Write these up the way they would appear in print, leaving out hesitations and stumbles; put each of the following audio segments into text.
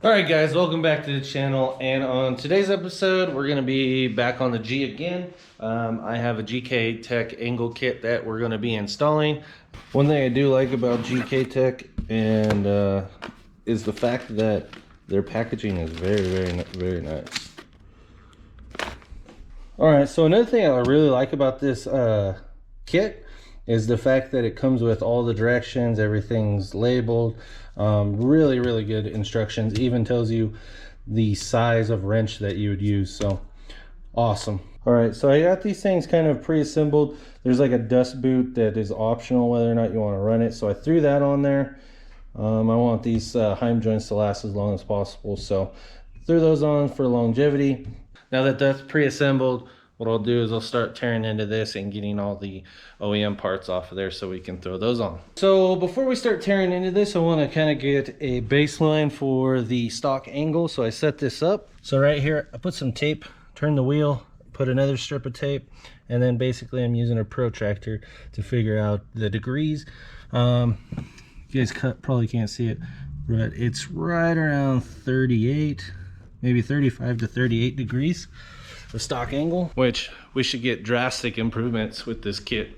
Alright guys, welcome back to the channel, and on today's episode we're going to be back on the G again. I have a GKtech Angle Kit that we're going to be installing. One thing I do like about GKtech and is the fact that their packaging is very nice. Alright, so another thing I really like about this kit is the fact that it comes with all the directions, everything's labeled. Really good instructions, even tells you the size of wrench that you would use, so awesome. All right, so I got these things kind of pre-assembled. There's like a dust boot that is optional whether or not you want to run it, so I threw that on there. I want these heim joints to last as long as possible, so threw those on for longevity. Now that that's pre-assembled, what I'll do is I'll start tearing into this and getting all the OEM parts off of there so we can throw those on. So before we start tearing into this, I want to kind of get a baseline for the stock angle. So I set this up. So right here, I put some tape, turn the wheel, put another strip of tape, and then basically I'm using a protractor to figure out the degrees. You guys probably can't see it, but it's right around 38, maybe 35 to 38 degrees. The stock angle, which we should get drastic improvements with this kit.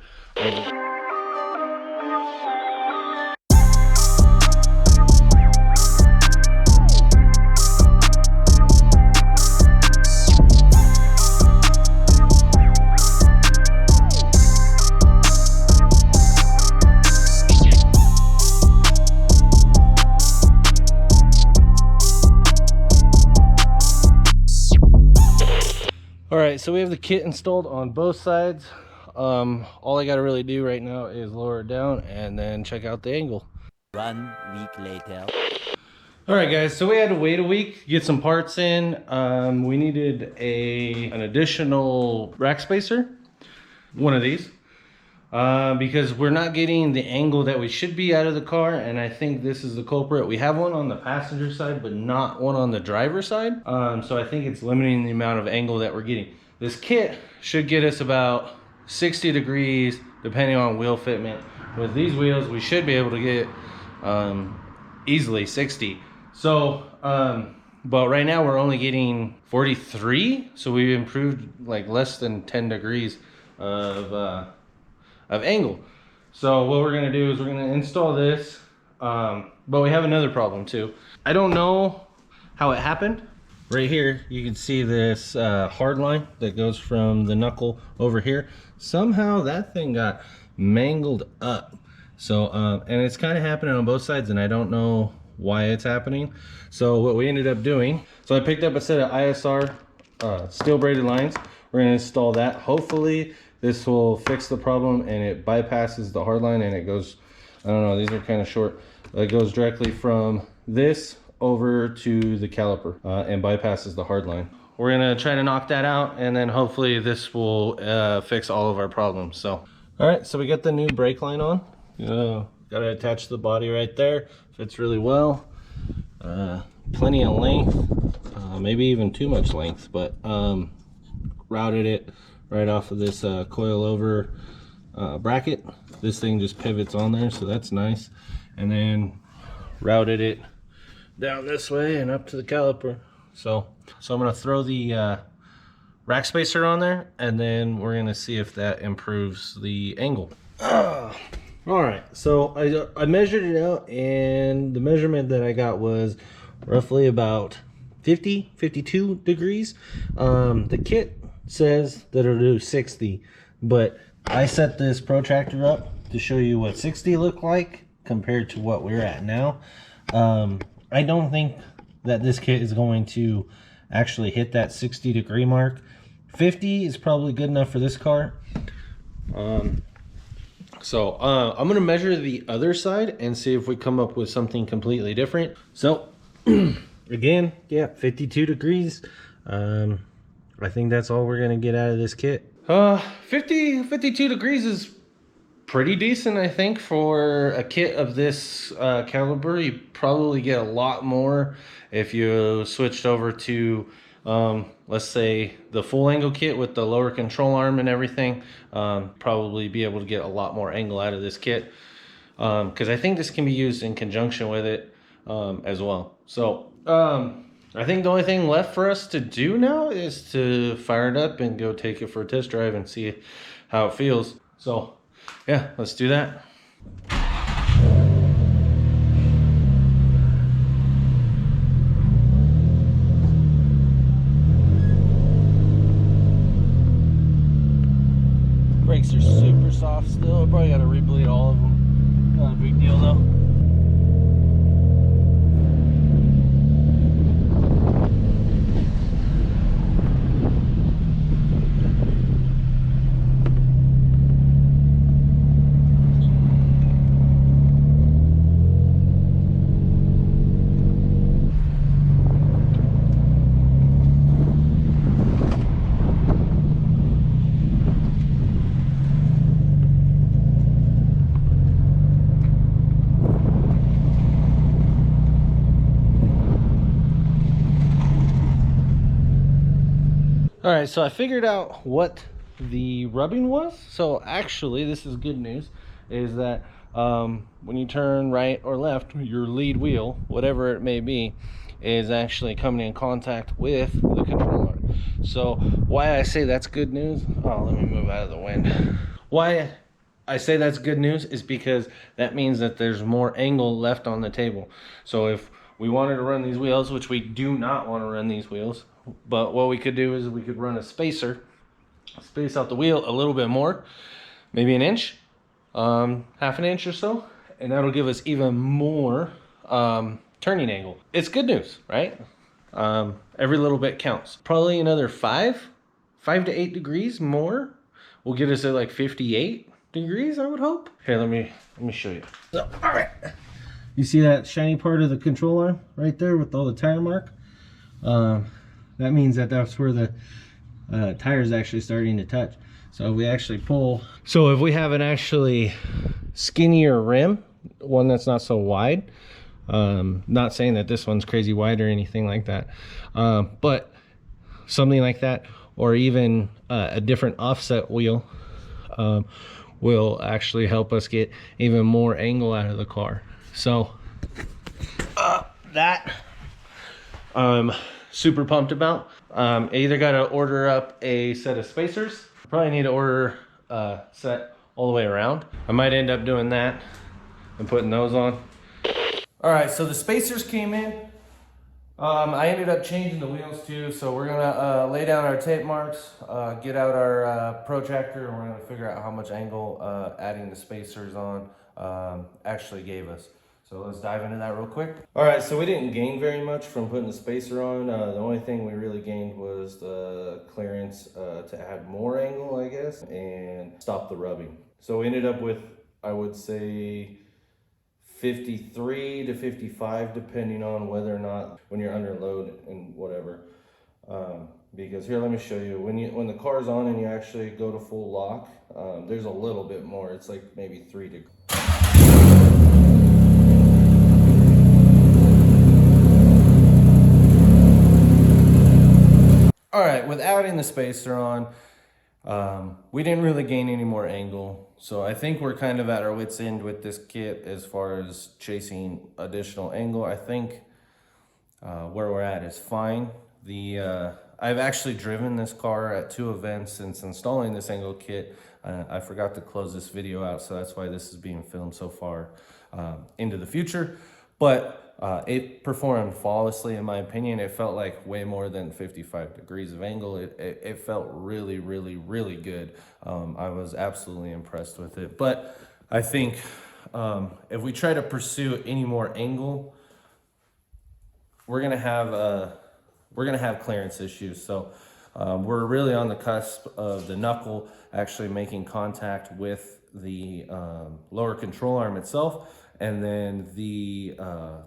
Alright, so we have the kit installed on both sides. All I gotta really do right now is lower it down and then check out the angle. 1 week later. Alright guys, so we had to wait a week, get some parts in. We needed an additional rack spacer, one of these, because we're not getting the angle that we should be out of the car, and I think this is the culprit. We have one on the passenger side, but not one on the driver's side. So I think it's limiting the amount of angle that we're getting. This kit should get us about 60 degrees, depending on wheel fitment. With these wheels, we should be able to get easily 60. So, but right now we're only getting 43, so we've improved like less than 10 degrees of angle. So what we're gonna do is we're gonna install this, but we have another problem too. I don't know how it happened. Right here you can see this hard line that goes from the knuckle over here. Somehow that thing got mangled up. So and it's kind of happening on both sides, and I don't know why it's happening. So what we ended up doing, so I picked up a set of ISR steel braided lines. We're gonna install that. Hopefully this will fix the problem and it bypasses the hard line, and it goes, I don't know, these are kind of short. It goes directly from this over to the caliper and bypasses the hard line. We're gonna try to knock that out, and then hopefully this will fix all of our problems. So, all right, so we got the new brake line on. Gotta attach the body right there. Fits really well. Plenty of length, maybe even too much length, but routed it right off of this coilover bracket. This thing just pivots on there, so that's nice. And then routed it down this way and up to the caliper. So I'm gonna throw the rack spacer on there, and then we're gonna see if that improves the angle. All right, so I measured it out, and the measurement that I got was roughly about 52 degrees. The kit says that it'll do 60, but I set this protractor up to show you what 60 looked like compared to what we're at now. I don't think that this kit is going to actually hit that 60 degree mark. 50 is probably good enough for this car. So I'm gonna measure the other side and see if we come up with something completely different. So again, yeah, 52 degrees. I think that's all we're gonna get out of this kit. 52 degrees is pretty decent, I think, for a kit of this caliber. You probably get a lot more if you switched over to let's say the full angle kit with the lower control arm and everything. Probably be able to get a lot more angle out of this kit, because I think this can be used in conjunction with it as well. So, I think the only thing left for us to do now is to fire it up and go take it for a test drive and see how it feels. So, yeah, let's do that. Brakes are super soft still. Probably got to rebleed all of them. Not a big deal though. All right, so I figured out what the rubbing was. So actually, this is good news, is that when you turn right or left, your lead wheel, whatever it may be, is actually coming in contact with the controller. So why I say that's good news, oh, let me move out of the wind. Why I say that's good news is because that means that there's more angle left on the table. So if we wanted to run these wheels, which we do not want to run these wheels, but what we could do is we could run a spacer, space out the wheel a little bit more, maybe an inch, half an inch or so, and that'll give us even more turning angle. It's good news, right? Every little bit counts. Probably another 5 to 8 degrees more will get us at like 58 degrees, I would hope. Here, let me show you. So, all right. You see that shiny part of the control arm right there with all the tire mark? That means that that's where the tire is actually starting to touch. So if we actually pull, so if we have an actually skinnier rim, one that's not so wide, not saying that this one's crazy wide or anything like that, but something like that, or even a different offset wheel will actually help us get even more angle out of the car. So that I'm super pumped about. I either got to order up a set of spacers, probably need to order a set all the way around. I might end up doing that and putting those on. All right, so the spacers came in. I ended up changing the wheels too, so we're gonna lay down our tape marks, get out our protractor, and we're gonna figure out how much angle adding the spacers on actually gave us. So let's dive into that real quick. All right, so we didn't gain very much from putting the spacer on. The only thing we really gained was the clearance to add more angle, I guess, and stop the rubbing. So we ended up with, I would say, 53 to 55, depending on whether or not when you're under load and whatever. Because here, let me show you. When the car's on and you actually go to full lock, there's a little bit more. It's like maybe 3 degrees. All right, with adding the spacer on, we didn't really gain any more angle. So I think we're kind of at our wit's end with this kit as far as chasing additional angle. I think where we're at is fine. I've actually driven this car at 2 events since installing this angle kit. I forgot to close this video out, so that's why this is being filmed so far into the future. But it performed flawlessly, in my opinion. It felt like way more than 55 degrees of angle. It felt really, really, really good. I was absolutely impressed with it. But I think if we try to pursue any more angle, we're gonna have clearance issues. So we're really on the cusp of the knuckle actually making contact with the lower control arm itself, and then the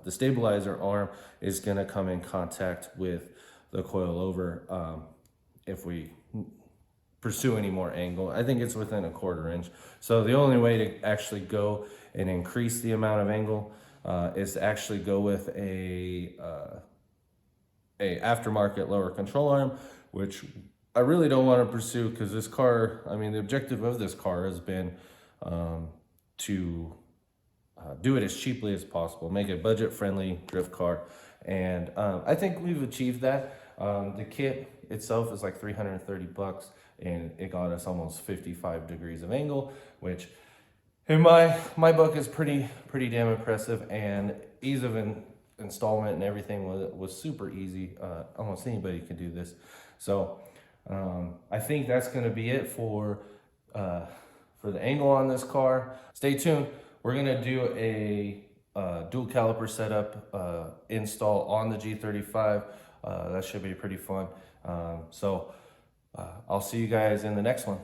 stabilizer arm is going to come in contact with the coilover if we pursue any more angle. I think it's within a 1/4 inch. So the only way to actually go and increase the amount of angle is to actually go with a aftermarket lower control arm, which I really don't want to pursue, because this car, I mean, the objective of this car has been to do it as cheaply as possible, make it budget friendly drift car, And I think we've achieved that. The kit itself is like 330 bucks, and it got us almost 55 degrees of angle, which in my book is pretty damn impressive. And ease of installment and everything was super easy. Almost anybody can do this. So I think that's going to be it for the angle on this car. Stay tuned. We're going to do a dual caliper setup install on the G35. That should be pretty fun. So I'll see you guys in the next one.